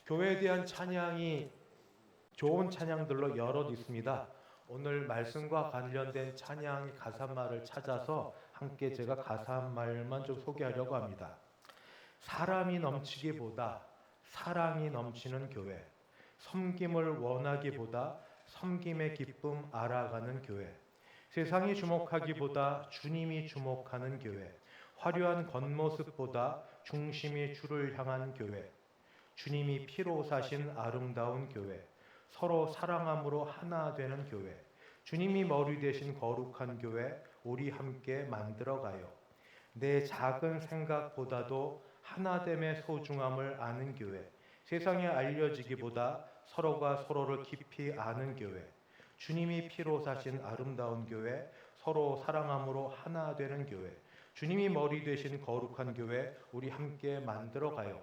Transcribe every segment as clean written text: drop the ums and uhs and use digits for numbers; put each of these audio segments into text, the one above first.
교회에 대한 찬양이 좋은 찬양들로 여럿 있습니다. 오늘 말씀과 관련된 찬양 가사말을 찾아서 함께 제가 가사말만 좀 소개하려고 합니다. 사람이 넘치기보다 사랑이 넘치는 교회, 섬김을 원하기보다 섬김의 기쁨 알아가는 교회, 세상이 주목하기보다 주님이 주목하는 교회, 화려한 겉모습보다 중심이 주를 향한 교회, 주님이 피로 사신 아름다운 교회, 서로 사랑함으로 하나 되는 교회, 주님이 머리 되신 거룩한 교회, 우리 함께 만들어가요. 내 작은 생각보다도 하나됨의 소중함을 아는 교회, 세상에 알려지기보다 서로가 서로를 깊이 아는 교회, 주님이 피로 사신 아름다운 교회, 서로 사랑함으로 하나 되는 교회, 주님이 머리 되신 거룩한 교회, 우리 함께 만들어가요.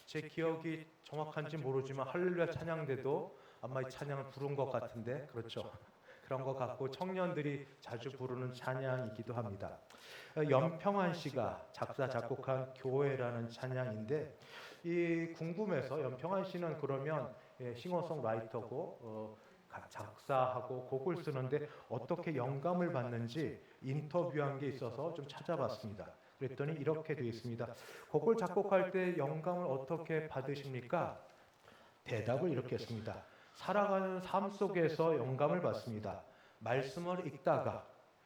제 기억이 정확한지 모르지만 할렐루야 찬양대도 아마 이 찬양을 부른 것 같은데, 그렇죠? 그런 것 같고 청년들이 자주 부르는 찬양이기도 합니다. 연평한 씨가 작사 작곡한 교회라는 찬양인데, 이 궁금해서 연평한 씨는 그러면 싱어송라이터고 작사하고 곡을 쓰는데 어떻게 영감을 받는지 인터뷰한 게 있어서 좀 찾아봤습니다. 그랬더니 이렇게 되어 있습니다. 곡을 작곡할 때 영감을 어떻게 받으십니까? 대답을 이렇게 했습니다. 살아가는 삶 속에서 영감을 받습니다. 말씀을 읽다가,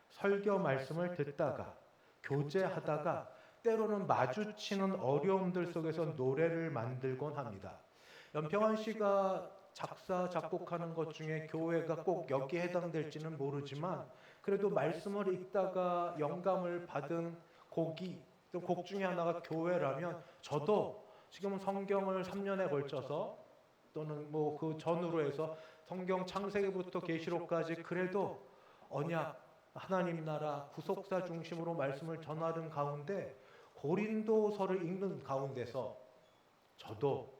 설교 말씀을 듣다가, 교제하다가, 때로는 마주치는 어려움들 속에서 노래를 만들곤 합니다. 연평한 씨가 작사, 작곡하는 것 중에 교회가 꼭 여기에 해당될지는 모르지만 그래도 말씀을 읽다가 영감을 받은 곡이, 또 곡 중에 하나가 교회라면 저도 지금 성경을 3년에 걸쳐서 또는 뭐 그 전후로 해서 성경 창세기부터 계시록까지 그래도 언약, 하나님 나라, 구속사 중심으로 말씀을 전하는 가운데 고린도서를 읽는 가운데서 저도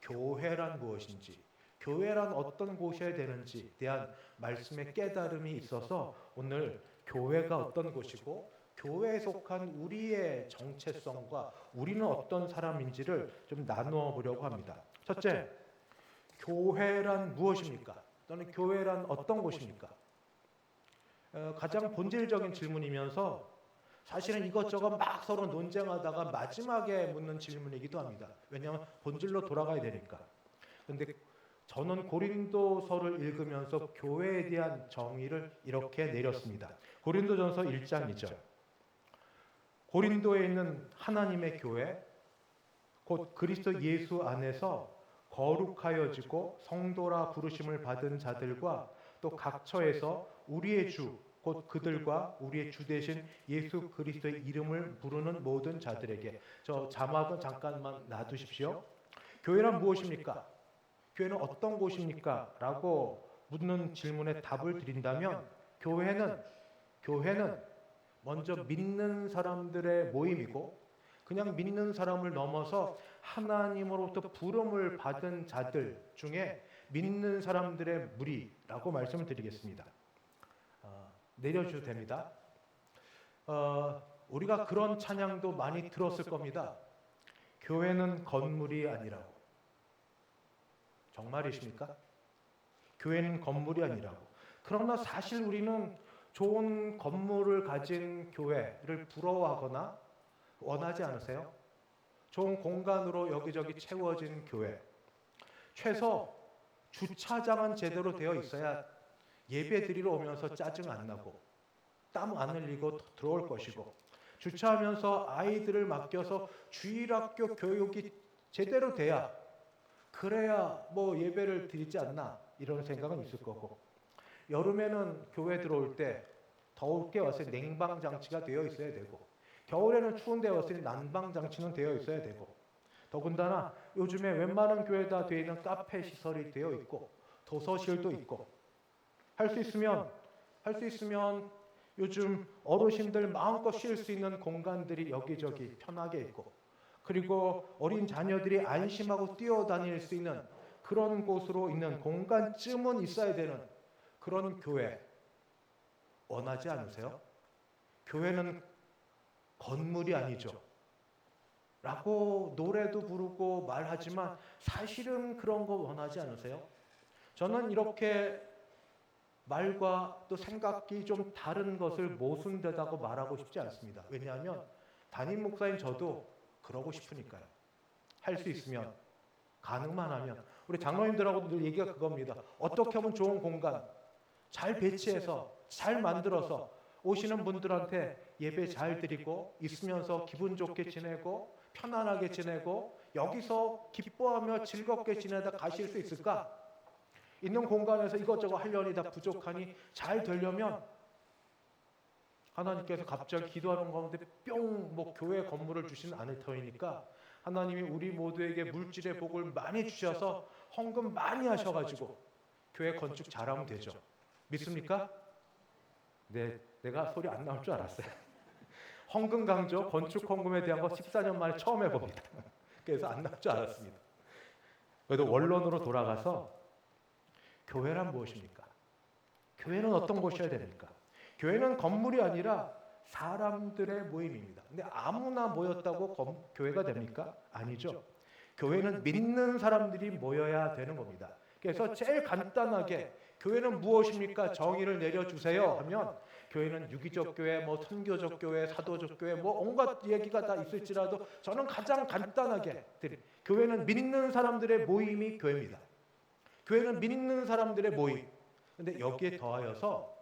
교회란 무엇인지, 교회란 어떤 곳이어야 되는지 대한 말씀의 깨달음이 있어서 오늘 교회가 어떤 곳이고 교회에 속한 우리의 정체성과 우리는 어떤 사람인지를 좀 나누어 보려고 합니다. 첫째, 교회란 무엇입니까? 또는 교회란 어떤 곳입니까? 가장 본질적인 질문이면서 사실은 이것저것 막 서로 논쟁하다가 마지막에 묻는 질문이기도 합니다. 왜냐하면 본질로 돌아가야 되니까. 그런데 저는 고린도서를 읽으면서 교회에 대한 정의를 이렇게 내렸습니다. 고린도전서 1장 2절. 고린도에 있는 하나님의 교회, 곧 그리스도 예수 안에서 거룩하여지고 성도라 부르심을 받은 자들과 또 각처에서 우리의 주, 곧 그들과 우리의 주 되신 예수 그리스도의 이름을 부르는 모든 자들에게. 저 자막은 잠깐만 놔두십시오. 교회란 무엇입니까? 교회는 어떤 곳입니까? 라고 묻는 질문에 답을 드린다면 교회는 먼저 믿는 사람들의 모임이고 그냥 믿는 사람을 넘어서 하나님으로부터 부름을 받은 자들 중에 믿는 사람들의 무리라고 말씀을 드리겠습니다. 내려주셔도 됩니다. 우리가 그런 찬양도 많이 들었을 겁니다. 교회는 건물이 아니라고. 정말이십니까? 교회는 건물이 아니라고. 그러나 사실 우리는 좋은 건물을 가진 교회를 부러워하거나 원하지 않으세요? 좋은 공간으로 여기저기 채워진 교회. 최소 주차장은 제대로 되어 있어야 예배 드리러 오면서 짜증 안 나고 땀 안 흘리고 들어올 것이고, 주차하면서 아이들을 맡겨서 주일학교 교육이 제대로 돼야 그래야 뭐 예배를 드리지 않나 이런 생각은 있을 거고, 여름에는 교회 들어올 때 더울 게 와서 냉방 장치가 되어 있어야 되고, 겨울에는 추운 데 와서 난방 장치는 되어 있어야 되고, 더군다나 요즘에 웬만한 교회 다 되어 있는 카페 시설이 되어 있고 도서실도 있고, 할 수 있으면 요즘 어르신들 마음껏 쉴 수 있는 공간들이 여기저기 편하게 있고, 그리고 어린 자녀들이 안심하고 뛰어다닐 수 있는 그런 곳으로 있는 공간쯤은 있어야 되는 그런 교회 원하지 않으세요? 교회는 건물이 아니죠 라고 노래도 부르고 말하지만 사실은 그런 거 원하지 않으세요? 저는 이렇게 말과 또 생각이 좀 다른 것을 모순되다고 말하고 싶지 않습니다. 왜냐하면 담임 목사인 저도 그러고 싶으니까요. 할 수 있으면, 가능만 하면. 우리 장로님들하고도 늘 얘기가 그겁니다. 어떻게 하면 좋은 공간 잘 배치해서 잘 만들어서 오시는 분들한테 예배 잘 드리고 있으면서 기분 좋게 지내고 편안하게 지내고 여기서 기뻐하며 즐겁게 지내다 가실 수 있을까? 있는 공간에서 이것저것 하려니 다 부족하니 잘 되려면 하나님께서 갑자기 기도하는 가운데 뿅 뭐 교회 건물을 주시는 않을 터이니까 하나님이 우리 모두에게 물질의 복을 많이 주셔서 헌금 많이 하셔가지고 교회 건축 잘하면 되죠. 믿습니까? 네, 내가 소리 안 나올 줄 알았어요. 헌금 강조, 건축 헌금에 대한 거 14년 만에 처음 해봅니다. 그래서 안 나올 줄 알았습니다. 그래도 원론으로 돌아가서 교회란 무엇입니까? 교회는 어떤 곳이어야 됩니까? 교회는 건물이 아니라 사람들의 모임입니다. 근데 아무나 모였다고 교회가 됩니까? 아니죠. 교회는 믿는 사람들이 모여야 되는 겁니다. 그래서 제일 간단하게 교회는 무엇입니까? 정의를 내려주세요 하면 교회는 유기적 교회, 뭐 선교적 교회, 사도적 교회, 뭐 온갖 얘기가 다 있을지라도 저는 가장 간단하게 교회는 믿는 사람들의 모임이 교회입니다. 교회는 믿는 사람들의 모임. 근데 여기에 더하여서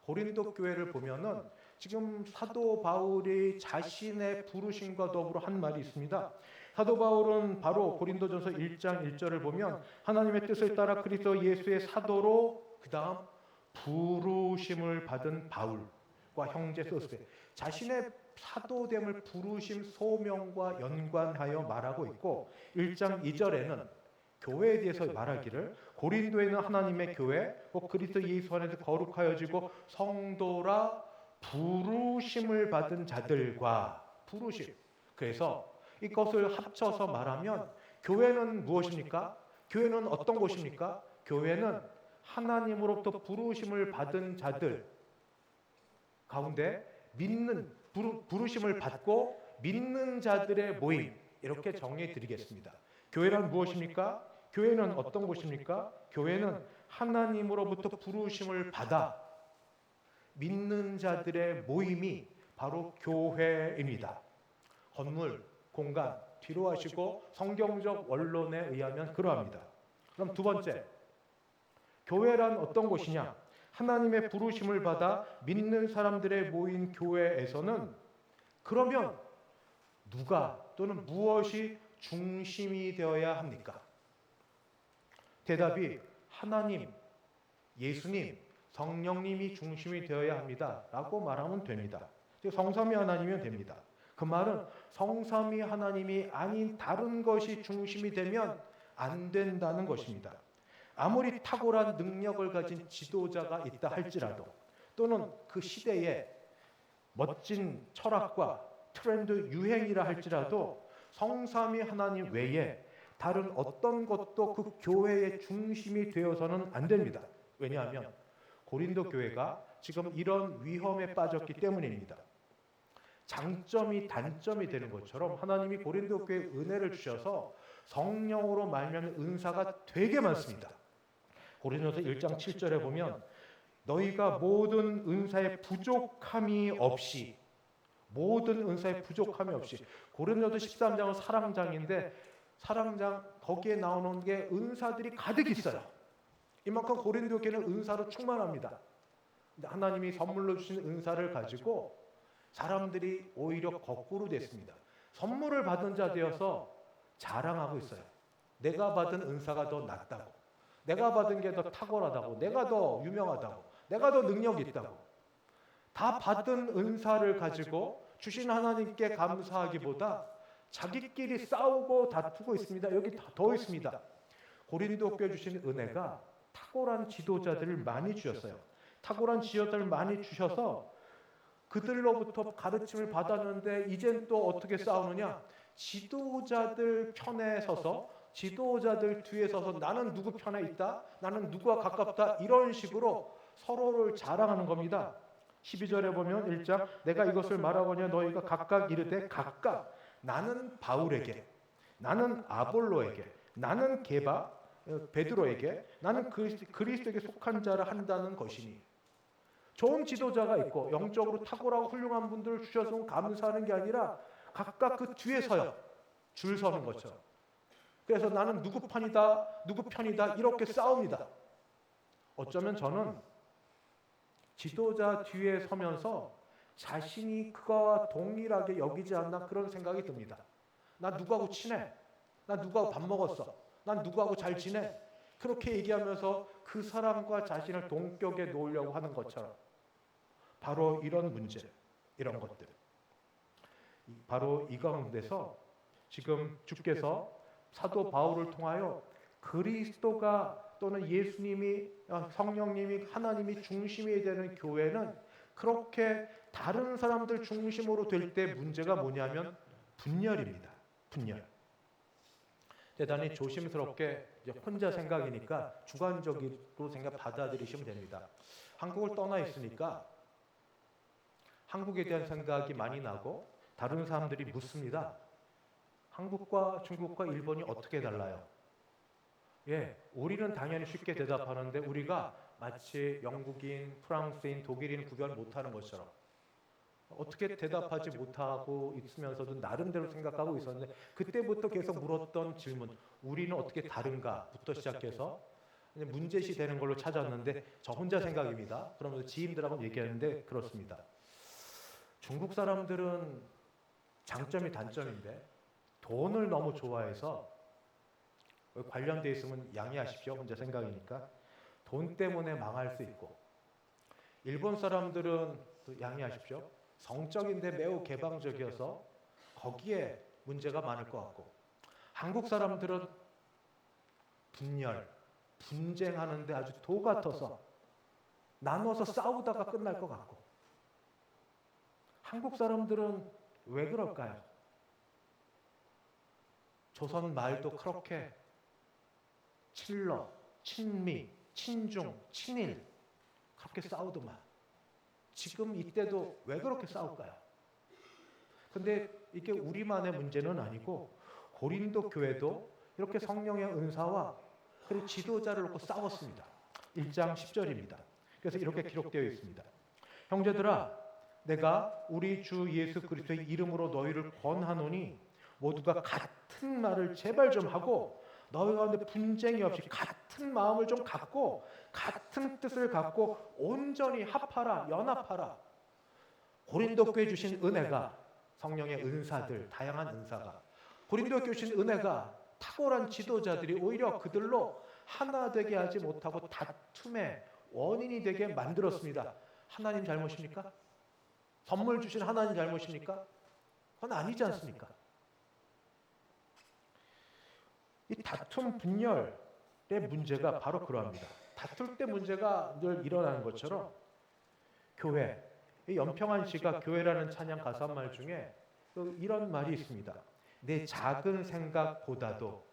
고린도 교회를 보면은 지금 사도 바울이 자신의 부르심과 더불어 한 말이 있습니다. 사도 바울은 바로 고린도전서 1장 1절을 보면 하나님의 뜻을 따라 그리스도 예수의 사도로 그다음 부르심을 받은 바울과 형제 소스에 자신의 사도됨을 부르심 소명과 연관하여 말하고 있고 1장 2절에는 교회에 대해서 말하기를 고린도에는 하나님의 교회 그리스도 예수 안에서 거룩하여지고 성도라 부르심을 받은 자들과 부르심. 그래서 이것을 합쳐서 말하면 교회는 무엇입니까? 교회는 어떤 곳입니까? 교회는 하나님으로부터 부르심을 받은 자들 가운데 믿는 부르심을 받고 믿는 자들의 모임 이렇게 정의해 드리겠습니다. 교회란 무엇입니까? 교회는 어떤 곳입니까? 교회는 하나님으로부터 부르심을 받아 믿는 자들의 모임이 바로 교회입니다. 건물, 공간 뒤로 하시고 성경적 원론에 의하면 그러합니다. 그럼 두 번째, 교회란 어떤 곳이냐? 하나님의 부르심을 받아 믿는 사람들의 모인 교회에서는 그러면 누가 또는 무엇이 중심이 되어야 합니까? 대답이 하나님, 예수님, 성령님이 중심이 되어야 합니다. 라고 말하면 됩니다. 성삼위 하나님이면 됩니다. 그 말은 성삼위 하나님이 아닌 다른 것이 중심이 되면 안 된다는 것입니다. 아무리 탁월한 능력을 가진 지도자가 있다 할지라도 또는 그 시대에 멋진 철학과 트렌드 유행이라 할지라도 성삼위 하나님 외에 다른 어떤 것도 그 교회의 중심이 되어서는 안 됩니다. 왜냐하면 고린도 교회가 지금 이런 위험에 빠졌기 때문입니다. 장점이 단점이 되는 것처럼 하나님이 고린도 교회에 은혜를 주셔서 성령으로 말미암은 은사가 되게 많습니다. 고린도서 1장 7절에 보면 너희가 모든 은사의 부족함이 없이 고린도서 13장은 사랑장인데 사랑장 거기에 나오는 게 은사들이 가득 있어요. 이만큼 고린도 교회는 은사로 충만합니다. 근데 하나님이 선물로 주신 은사를 가지고 사람들이 오히려 거꾸로 됐습니다. 선물을 받은 자 되어서 자랑하고 있어요. 내가 받은 은사가 더 낫다고, 내가 받은 게 더 탁월하다고, 내가 더 유명하다고, 내가 더 능력이 있다고. 다 받은 은사를 가지고 주신 하나님께 감사하기보다 자기끼리 싸우고 다투고 있습니다. 여기 더 있습니다. 고린도 교회 주신 은혜가 탁월한 지도자들을 많이 주셨어요. 탁월한 지도자들을 많이 주셔서 그들로부터 가르침을 받았는데 이젠 또 어떻게 싸우느냐? 지도자들 편에 서서 지도자들 뒤에 서서 나는 누구 편에 있다? 나는 누구와 가깝다? 이런 식으로 서로를 자랑하는 겁니다. 12절에 보면 1장 내가 이것을 말하거냐 너희가 각각 이르되 각각 나는 바울에게, 나는 아볼로에게, 나는 베드로에게, 나는 그리스도에게 속한 자를 한다는 것이니, 좋은 지도자가 있고 영적으로 탁월하고 훌륭한 분들을 주셔서 감사하는 게 아니라 각각 그 뒤에 서요. 줄 서는 것처럼. 그래서 나는 누구 편이다 이렇게 싸웁니다. 어쩌면 저는 지도자 뒤에 서면서 자신이 그거와 동일하게 여기지 않나 그런 생각이 듭니다. 나 누구하고 친해? 나 누구하고 밥 먹었어? 난 누구하고 잘 지내? 그렇게 얘기하면서 그 사람과 자신을 동격에 놓으려고 하는 것처럼 바로 이런 문제, 이런 것들, 바로 이 가운데서 지금 주께서 사도 바울을 통하여 그리스도가 또는 예수님이, 성령님이, 하나님이 중심이 되는 교회는 그렇게 다른 사람들 중심으로 될 때 문제가 뭐냐면 분열입니다. 분열. 대단히 조심스럽게 혼자 생각이니까 주관적으로 받아들이시면 됩니다. 한국을 떠나 있으니까 한국에 대한 생각이 많이 나고 다른 사람들이 묻습니다. 한국과 중국과 일본이 어떻게 달라요? 예, 우리는 당연히 쉽게 대답하는데 우리가 마치 영국인, 프랑스인, 독일인 구별 못하는 것처럼 어떻게 대답하지 못하고 있으면서도 나름대로 생각하고 있었는데 그때부터 계속 물었던 질문, 우리는 어떻게 다른가부터 시작해서 문제시 되는 걸로 찾았는데 저 혼자 생각입니다. 그러면서 지인들하고 얘기하는데 그렇습니다. 중국 사람들은 장점이 단점인데 돈을 너무 좋아해서 관련돼 있으면 양해하십시오. 혼자 생각이니까 돈 때문에 망할 수 있고, 일본 사람들은 또 양해하십시오. 성적인데 매우 개방적이어서 거기에 문제가 많을 것 같고, 한국 사람들은 분열, 분쟁하는데 아주 도 같아서 나눠서 싸우다가 끝날 것 같고, 한국 사람들은 왜 그럴까요? 조선 말도 그렇게 친러, 친미, 친중, 친일 그렇게 싸우더만 지금 이때도 왜 그렇게 싸울까요? 근데 이게 우리만의 문제는 아니고 고린도 교회도 이렇게 성령의 은사와 그리고 지도자를 놓고 싸웠습니다. 1장 10절입니다. 그래서 이렇게 기록되어 있습니다. 형제들아, 내가 우리 주 예수 그리스도의 이름으로 너희를 권하노니 모두가 같은 말을 제발 좀 하고 너희 가운데 분쟁이 없이 같은 마음을 좀 갖고 같은 뜻을 갖고 온전히 합하라, 연합하라. 고린도 교회 주신 은혜가, 성령의 은사들, 다양한 은사가, 고린도 교회 주신 은혜가 탁월한 지도자들이 오히려 그들로 하나 되게 하지 못하고 다툼의 원인이 되게 만들었습니다. 하나님 잘못입니까? 선물 주신 하나님 잘못입니까? 그건 아니지 않습니까? 이 다툼 분열의 문제가 바로 그러합니다. 다툴 때 문제가 늘 일어나는 것처럼 교회, 연평안 씨가 교회라는 찬양 가사말 중에 이런 말이 있습니다. 내 작은 생각보다도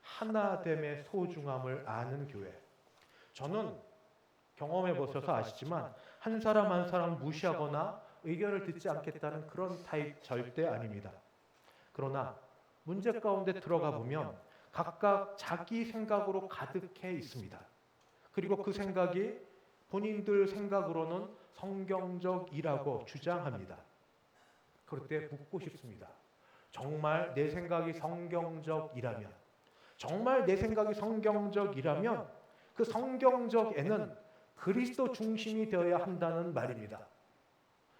하나됨의 소중함을 아는 교회. 저는 경험해 보셔서 아시지만 한 사람 한 사람 무시하거나 의견을 듣지 않겠다는 그런 타입 절대 아닙니다. 그러나 문제 가운데 들어가 보면 각각 자기 생각으로 가득해 있습니다. 그리고 그 생각이 본인들 생각으로는 성경적이라고 주장합니다. 그럴 때 묻고 싶습니다. 정말 내 생각이 성경적이라면, 정말 내 생각이 성경적이라면 그 성경적에는 그리스도 중심이 되어야 한다는 말입니다.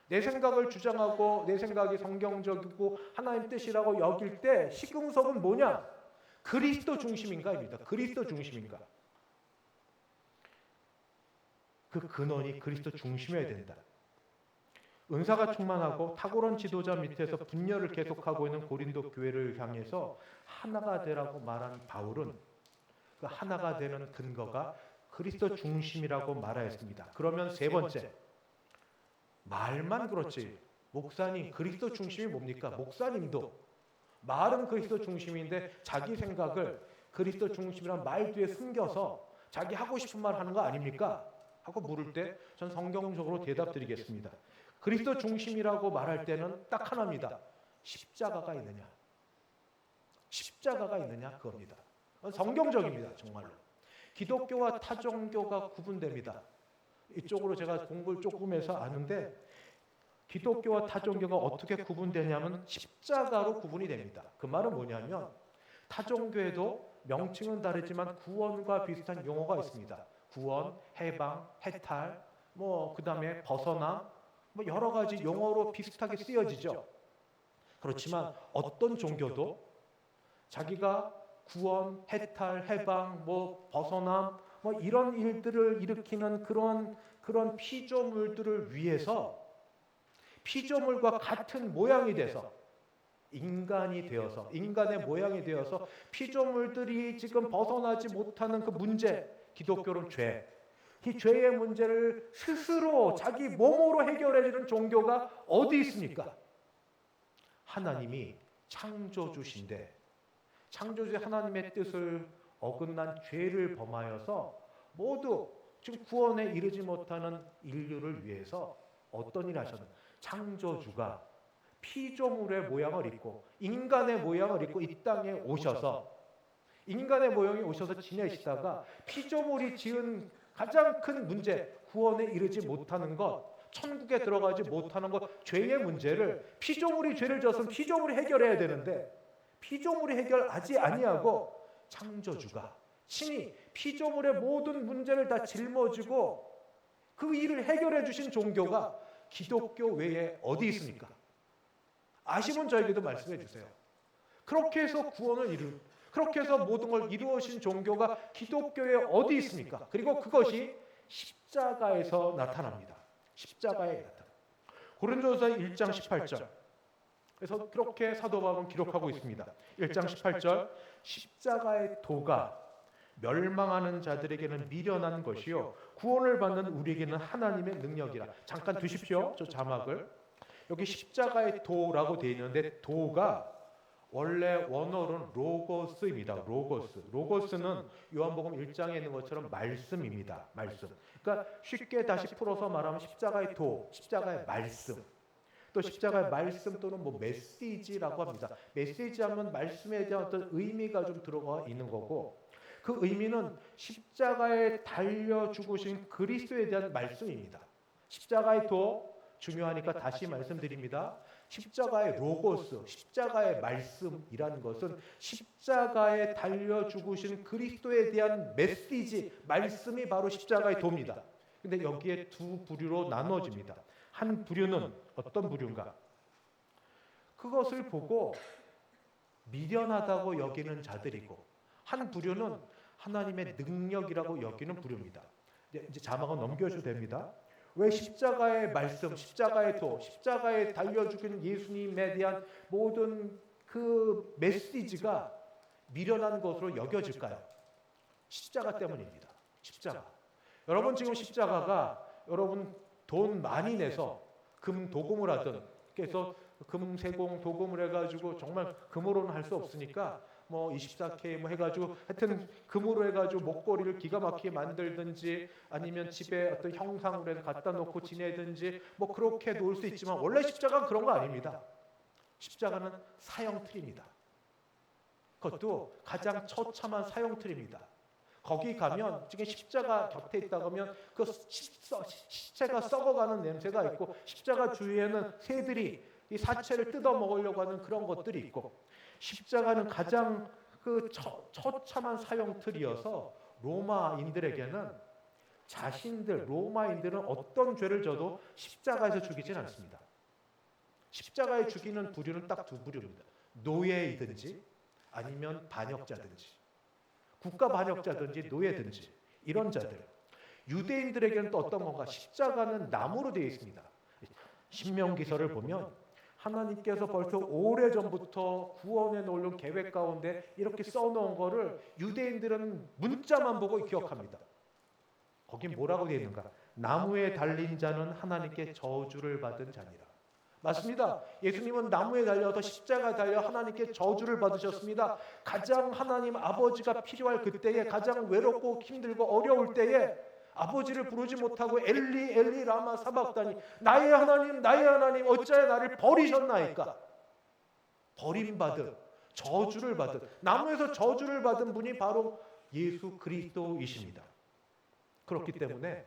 내 생각을 주장하고 내 생각이 성경적이고 하나님 뜻이라고 여길 때 시금석은 뭐냐? 그리스도 중심인가입니다. 그리스도 중심인가? 그 근원이 그리스도 중심이어야 된다. 은사가 충만하고 탁월한 지도자 밑에서 분열을 계속하고 있는 고린도 교회를 향해서 하나가 되라고 말한 바울은 그 하나가 되는 근거가 그리스도 중심이라고 말하였습니다. 그러면 세 번째, 말만 그렇지 목사님 그리스도 중심이 뭡니까? 목사님도 말은 그리스도 중심인데 자기 생각을 그리스도 중심이란 말 뒤에 숨겨서 자기 하고 싶은 말 하는 거 아닙니까? 하고 물을 때 전 성경적으로 대답드리겠습니다. 그리스도 중심이라고 말할 때는 딱 하나입니다. 십자가가 있느냐? 십자가가 있느냐 그겁니다. 성경적입니다. 정말로. 기독교와 타종교가 구분됩니다. 이쪽으로 제가 공부를 조금 해서 아는데 기독교와 타종교가 어떻게 구분되냐면 십자가로 구분이 됩니다. 그 말은 뭐냐면 타종교에도 명칭은 다르지만 구원과 비슷한 용어가 있습니다. 구원, 해방, 해탈, 그다음에 벗어남, 여러 가지 용어로 비슷하게 쓰여지죠. 그렇지만 어떤 종교도 자기가 구원, 해탈, 해방, 벗어남, 이런 일들을 일으키는 그런 피조물들을 위해서 피조물과 같은 모양이 돼서 인간이 되어서 인간의 모양이 되어서 피조물들이 지금 벗어나지 못하는 그 문제, 기독교는 죄. 이 죄의 문제를 스스로 자기 몸으로 해결해 주는 종교가 어디 있습니까? 하나님이 창조주신데 창조주 하나님의 뜻을 어긋난 죄를 범하여서 모두 지금 구원에 이르지 못하는 인류를 위해서 어떤 일을 하셨나? 창조주가 피조물의 모양을 입고 인간의 모양을 입고 이 땅에 오셔서 인간의 모양이 오셔서 지내시다가 피조물이 지은 가장 큰 문제, 구원에 이르지 못하는 것, 천국에 들어가지 못하는 것, 죄의 문제를 피조물이 죄를 졌으면 피조물이 해결해야 되는데 피조물이 해결하지 아니하고 창조주가 친히 피조물의 모든 문제를 다 짊어지고 그 일을 해결해 주신 종교가 기독교 외에 어디 있습니까? 아시면 저에게도 말씀해 주세요. 그렇게 해서 구원을 그렇게 해서 모든 걸 이루어진 종교가 기독교에 어디 있습니까? 그리고 그것이 십자가에서 나타납니다. 십자가에 나타납니다. 고린도서 1장 18절. 그래서 그렇게 사도 바울은 기록하고 있습니다. 1장 18절. 십자가의 도가 멸망하는 자들에게는 미련한 것이요 구원을 받는 우리에게는 하나님의 능력이라. 잠깐 두십시오. 저 자막을. 여기 십자가의 도라고 되어 있는데 도가 원래 원어로는 로고스입니다. 로고스는 요한복음 1장에 있는 것처럼 말씀입니다. 말씀. 그러니까 쉽게 다시 풀어서 말하면 십자가의 도, 십자가의 말씀. 또 십자가의 말씀 또는 메시지라고 합니다. 메시지하면 말씀에 대한 어떤 의미가 좀 들어가 있는 거고 그 의미는 십자가에 달려 죽으신 그리스도에 대한 말씀입니다. 십자가의 도 중요하니까 다시 말씀드립니다. 십자가의 로고스, 십자가의 말씀이라는 것은 십자가에 달려 죽으신 그리스도에 대한 메시지, 말씀이 바로 십자가의 도입니다. 근데 여기에 두 부류로 나눠집니다. 한 부류는 어떤 부류인가? 그것을 보고 미련하다고 여기는 자들이고 한 부류는 하나님의 능력이라고 여기는 부류입니다. 이제 자막은 넘겨주셔도 됩니다. 왜 십자가의 말씀, 십자가의 도, 십자가에 달려 죽은 예수님에 대한 모든 그 메시지가 미련한 것으로 여겨질까요? 십자가 때문입니다. 십자가. 여러분 지금 십자가가 여러분 돈 많이 내서 금 도금을 하든 그래서 금 세공 도금을 해가지고 정말 금으로는 할 수 없으니까 24K 해가지고 하여튼 금으로 해가지고 목걸이를 기가 막히게 만들든지 아니면 집에 어떤 형상으로 해서 갖다 놓고 지내든지 그렇게 놓을 수 있지만 원래 십자가는 그런 거 아닙니다. 십자가는 사형틀입니다. 그것도 가장 처참한 사형틀입니다. 거기 가면 지금 십자가 곁에 있다고 하면 그 시체가 썩어가는 냄새가 있고 십자가 주위에는 새들이 이 사체를 뜯어 먹으려고 하는 그런 것들이 있고 십자가는 가장 그 처참한 사형틀이어서 로마인들에게는 로마인들은 어떤 죄를 져도 십자가에서 죽이진 않습니다. 십자가에 죽이는 부류는 딱 두 부류입니다. 노예이든지 아니면 반역자든지 국가 반역자든지 노예든지 이런 자들. 유대인들에게는 또 어떤 건가? 십자가는 나무로 되어 있습니다. 신명기서를 보면 하나님께서 벌써 오래전부터 구원해 놓은 계획 가운데 이렇게 써놓은 거를 유대인들은 문자만 보고 기억합니다. 거긴 뭐라고 되어 있는가? 나무에 달린 자는 하나님께 저주를 받은 자니라. 맞습니다. 예수님은 나무에 달려서 십자가에 달려 하나님께 저주를 받으셨습니다. 가장 하나님 아버지가 필요할 그때에 가장 외롭고 힘들고 어려울 때에 아버지를 부르지 못하고 엘리 엘리 라마 사박다니 나의 하나님 어찌하여 나를 버리셨나이까. 버림받은 저주를 받은, 나무에서 저주를 받은 분이 바로 예수 그리스도이십니다. 그렇기 때문에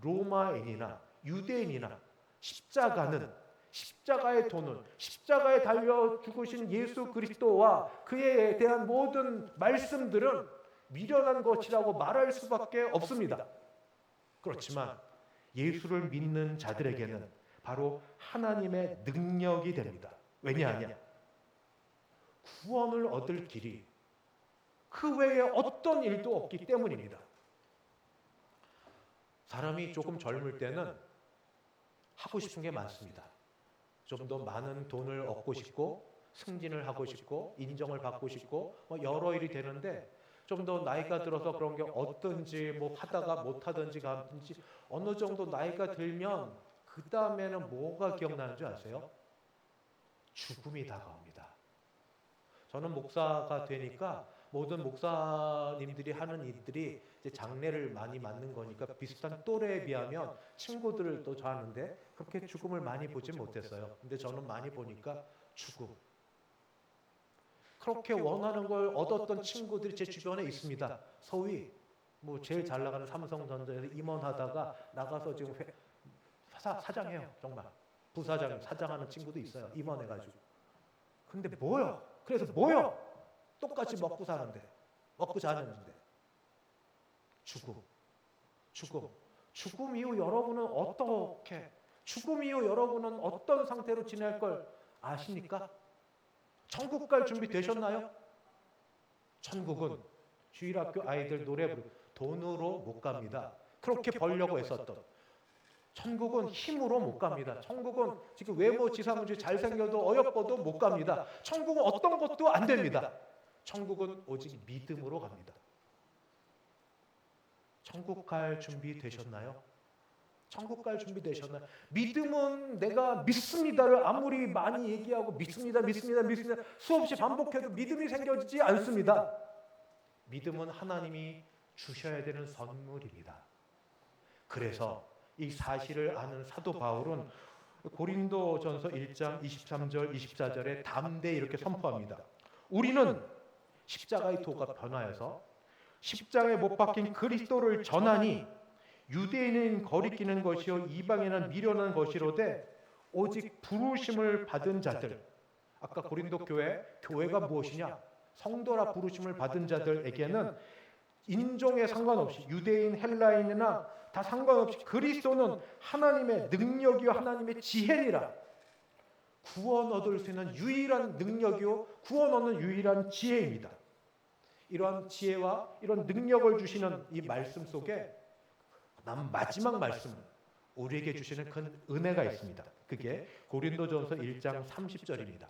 로마인이나 유대인이나 십자가의 도는, 십자가에 달려 죽으신 예수 그리스도와 그에 대한 모든 말씀들은 미련한 것이라고 말할 수밖에 없습니다. 그렇지만 예수를 믿는 자들에게는 바로 하나님의 능력이 됩니다. 왜냐하냐? 구원을 얻을 길이 그 외에 어떤 일도 없기 때문입니다. 사람이 조금 젊을 때는 하고 싶은 게 많습니다. 좀 더 많은 돈을 얻고 싶고, 승진을 하고 싶고, 인정을 받고 싶고, 여러 일이 되는데, 좀 더 나이가 들어서 그런 게 어떤지, 하다가 못하든지 가든지, 어느 정도 나이가 들면 그 다음에는 뭐가 기억나는 줄 아세요? 죽음이 다가옵니다. 저는 목사가 되니까 모든 목사님들이 하는 일들이 이제 장례를 많이 맞는 거니까 비슷한 또래에 비하면 친구들을 또 좋아하는데 그렇게 죽음을 많이 보진 못했어요. 근데 저는 많이 보니까 죽음, 그렇게 원하는 걸 얻었던 친구들이 제 주변에 있습니다. 소위 제일 잘 나가는 삼성전자에서 임원하다가 나가서 지금 사장해요. 정말 부사장, 사장하는 친구도 있어요. 임원해가지고. 근데 뭐요? 그래서 뭐요? 똑같이 먹고 사는데, 먹고 자는데. 죽음 이후 여러분은 죽음 이후 여러분은 어떤 상태로 지낼 걸 아십니까? 천국 갈 준비 되셨나요? 천국은 주일학교 아이들 노래 부르고 돈으로 못 갑니다. 그렇게 벌려고 했었던. 천국은 힘으로 못 갑니다. 천국은 지금 외모 지상주의 잘생겨도 어여뻐도 못 갑니다. 천국은 어떤 것도 안 됩니다. 천국은 오직 믿음으로 갑니다. 천국 갈 준비 되셨나요? 천국 갈 준비 되셨나요? 믿음은 내가 믿습니다를 아무리 많이 얘기하고 믿습니다 수없이 반복해도 믿음이 생겨지지 않습니다. 믿음은 하나님이 주셔야 되는 선물입니다. 그래서 이 사실을 아는 사도 바울은 고린도전서 1장 23절 24절에 담대히 이렇게 선포합니다. 우리는 십자가의 도가 변하여서 십자가에 못 박힌 그리스도를 전하니 유대인은 거리끼는 것이요 이방인은 미련한 것이로되 오직 부르심을 받은 자들, 아까 고린도 교회가 무엇이냐? 성도라 부르심을 받은 자들에게는 인종에 상관없이 유대인, 헬라인이나 다 상관없이 그리스도는 하나님의 능력이요 하나님의 지혜니라. 구원 얻을 수 있는 유일한 능력이요 구원 얻는 유일한 지혜입니다. 이러한 지혜와 이런 능력을 주시는 이 말씀 속에 마지막 말씀, 우리에게 주시는 큰 은혜가 있습니다. 그게 고린도전서 1장 30절입니다.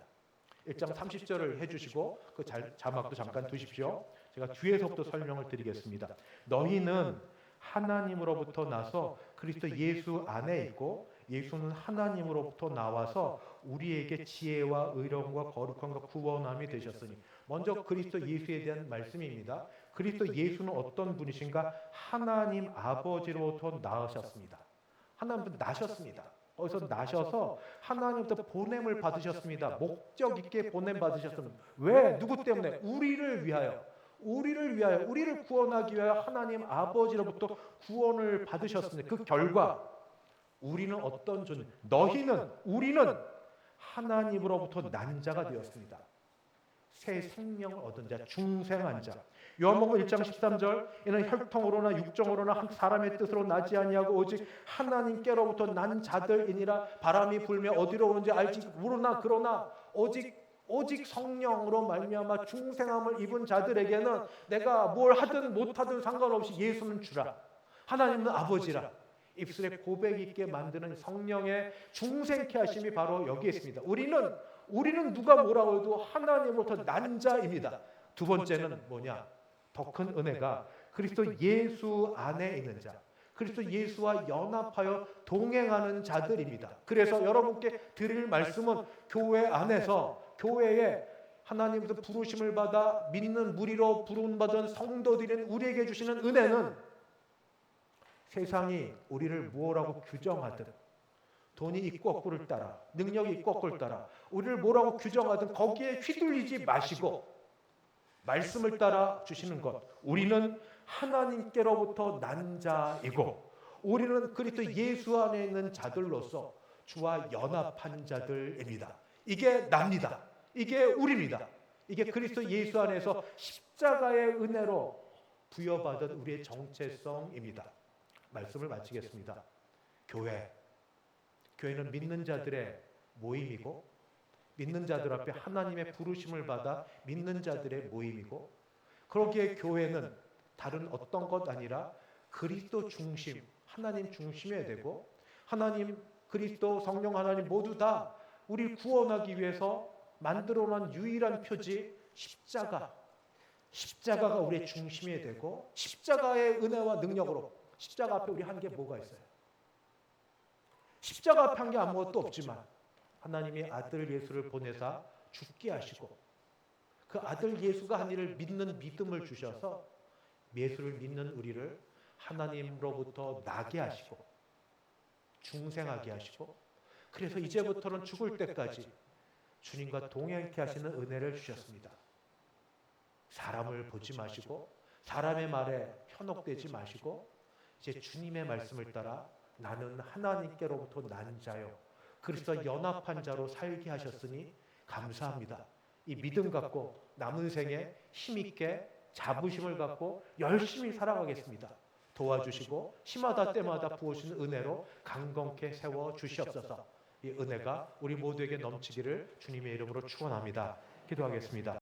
1장 30절을 해주시고 그 자막도 잠깐 두십시오. 제가 뒤에서부터 설명을 드리겠습니다. 너희는 하나님으로부터 나서 그리스도 예수 안에 있고 예수는 하나님으로부터 나와서 우리에게 지혜와 의로움과 거룩함과 구원함이 되셨으니. 먼저 그리스도 예수에 대한 말씀입니다. 그리스도 예수는 어떤 분이신가? 하나님 아버지로부터 나으셨습니다. 하나님부터 나셨습니다. 거기서 나셔서 하나님부터 보냄을 받으셨습니다. 목적 있게 보냄 받으셨습니다. 왜? 누구 때문에? 우리를 위하여, 우리를 구원하기 위하여 하나님 아버지로부터 구원을 받으셨습니다. 그 결과 우리는 어떤 존재? 우리는 하나님으로부터 난 자가 되었습니다. 새 생명을 얻은 자, 중생한 자. 요한복음 1장 13절, 이는 혈통으로나 육정으로나 한 사람의 뜻으로 나지 아니하고 오직 하나님께로부터 난 자들이니라. 바람이 불며 어디로 오는지 알지 모르나 그러나 오직 성령으로 말미암아 중생함을 입은 자들에게는 내가 뭘 하든 못하든 상관없이 예수는 주라, 하나님은 아버지라 입술에 고백 있게 만드는 성령의 중생케 하심이 바로 여기에 있습니다. 우리는 누가 뭐라고 해도 하나님으로부터 난 자입니다. 두 번째는 뭐냐? 더 큰 은혜가 그리스도 예수 안에 있는 자, 그리스도 예수와 연합하여 동행하는 자들입니다. 그래서 여러분께 드릴 말씀은 교회 안에서, 교회에 하나님부터 부르심을 받아 믿는 무리로 부름받은 성도들인 우리에게 주시는 은혜는 세상이 우리를 무엇라고 규정하든, 돈이 있고 없고를 따라, 능력이 있고 없고를 따라 우리를 뭐라고 규정하든 거기에 휘둘리지 마시고 말씀을 따라 주시는 것. 우리는 하나님께로부터 난 자이고 우리는 그리스도 예수 안에 있는 자들로서 주와 연합한 자들입니다. 이게 납니다. 이게 우리입니다. 이게 그리스도 예수 안에서 십자가의 은혜로 부여받은 우리의 정체성입니다. 말씀을 마치겠습니다. 교회는 믿는 자들의 모임이고 믿는 자들 앞에 하나님의 부르심을 받아 믿는 자들의 모임이고 그러기에 교회는 다른 어떤 것 아니라 그리스도 중심, 하나님 중심이어야 되고 하나님, 그리스도, 성령 하나님 모두 다 우리를 구원하기 위해서 만들어놓은 유일한 표지 십자가가 우리의 중심이 되고 십자가의 은혜와 능력으로 십자가 앞에 우리 한 게 뭐가 있어요? 십자가 앞에 한 게 아무것도 없지만 하나님이 아들 예수를 보내사 죽게 하시고 그 아들 예수가 한 일을 믿는 믿음을 주셔서 예수를 믿는 우리를 하나님으로부터 나게 하시고 중생하게 하시고 그래서 이제부터는 죽을 때까지 주님과 동행케 하시는 은혜를 주셨습니다. 사람을 보지 마시고 사람의 말에 현혹되지 마시고 이제 주님의 말씀을 따라 나는 하나님께로부터 난 자요 그리스도 연합한 자로 살게 하셨으니 감사합니다. 이 믿음 갖고 남은 생에 힘있게 자부심을 갖고 열심히 살아가겠습니다. 도와주시고 시마다 때마다 부어주시는 은혜로 강건케 세워주시옵소서. 이 은혜가 우리 모두에게 넘치기를 주님의 이름으로 축원합니다. 기도하겠습니다.